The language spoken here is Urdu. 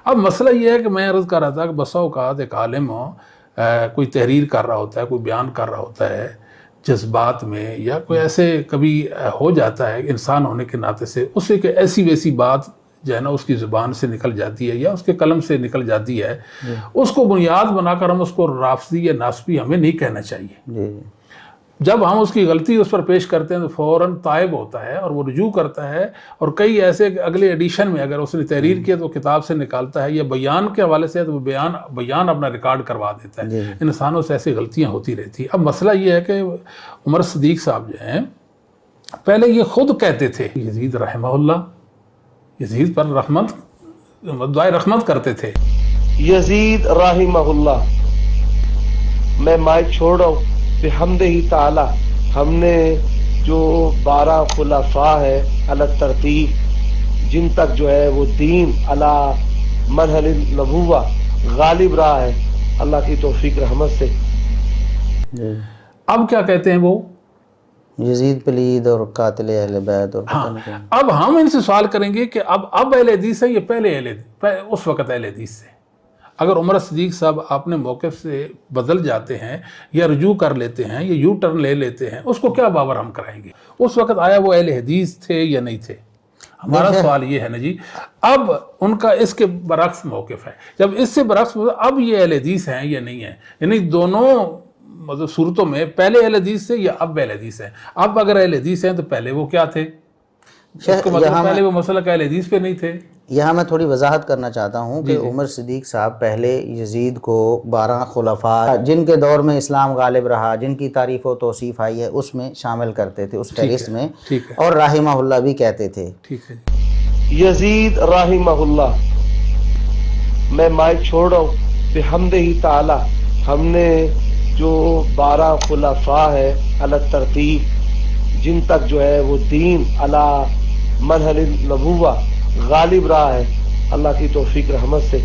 اب مسئلہ یہ ہے کہ میں عرض کر رہا تھا کہ بسا اوقات ایک عالم کوئی تحریر کر رہا ہوتا ہے، کوئی بیان کر رہا ہوتا ہے جذبات میں، یا کوئی ایسے کبھی ہو جاتا ہے انسان ہونے کے ناطے سے اسے کہ ایسی ویسی بات جو ہے نا اس کی زبان سے نکل جاتی ہے یا اس کے قلم سے نکل جاتی ہے، اس کو بنیاد بنا کر ہم اس کو رافضی یا ناسبی ہمیں نہیں کہنا چاہیے۔ جب ہم اس کی غلطی اس پر پیش کرتے ہیں تو فوراً تائب ہوتا ہے اور وہ رجوع کرتا ہے، اور کئی ایسے اگلے ایڈیشن میں اگر اس نے تحریر کیا تو کتاب سے نکالتا ہے، یا بیان کے حوالے سے تو وہ بیان اپنا ریکارڈ کروا دیتا ہے۔ انسانوں سے ایسی غلطیاں ہوتی رہتی ہیں۔ اب مسئلہ یہ ہے کہ عمر صدیق صاحب جو ہیں پہلے یہ خود کہتے تھے، یزید رحمہ اللہ یزید پر دعائے رحمت کرتے تھے۔ یزید رحمہ اللہ، میں مائک چھوڑ رہا ہوں بحمدہ تعالی۔ ہم نے جو 12 خلفاء ہے علی ترتیب، جن تک جو ہے وہ دین علی منہل النبوہ غالب رہا ہے اللہ کی توفیق رحمت سے۔ اب کیا کہتے ہیں وہ؟ یزید پلید اور قاتل اہل بیت اور اب ہم ان سے سوال کریں گے کہ اب اہل حدیث ہے یہ پہلے اس وقت اہل حدیث سے؟ اگر عمر صدیق صاحب اپنے موقف سے بدل جاتے ہیں یا رجوع کر لیتے ہیں یا یو ٹرن لے لیتے ہیں، اس کو کیا باور ہم کرائیں گے؟ اس وقت آیا وہ اہل حدیث تھے یا نہیں تھے؟ ہمارا سوال یہ ہے نا جی۔ اب ان کا اس کے برعکس موقف ہے۔ جب اس سے برعکس اب یہ اہل حدیث ہیں یا نہیں ہیں، یعنی دونوں مطلب صورتوں میں پہلے اہل حدیث سے یا اب اہل حدیث ہیں۔ اب اگر اہل حدیث ہیں تو پہلے وہ کیا تھے؟ اس کا مطلب پہلے وہ مسئلہ اہل حدیث پہ نہیں تھے۔ یہاں میں تھوڑی وضاحت کرنا چاہتا ہوں کہ عمر صدیق صاحب پہلے یزید کو 12 خلفاء جن کے دور میں اسلام غالب رہا، جن کی تعریف و توصیف آئی ہے، اس میں شامل کرتے تھے، اس فہرست میں، اور رحمہ اللہ بھی کہتے تھے۔ ٹھیک ہے۔ یزید رحمہ اللہ، میں مائک چھوڑ رہا ہوں بحمدہ تعالی۔ ہم نے جو 12 خلفاء ہے علی ترتیب، جن تک جو ہے وہ دین علی منہل النبوہ غالب رہا ہے اللہ کی توفیق رحمت سے۔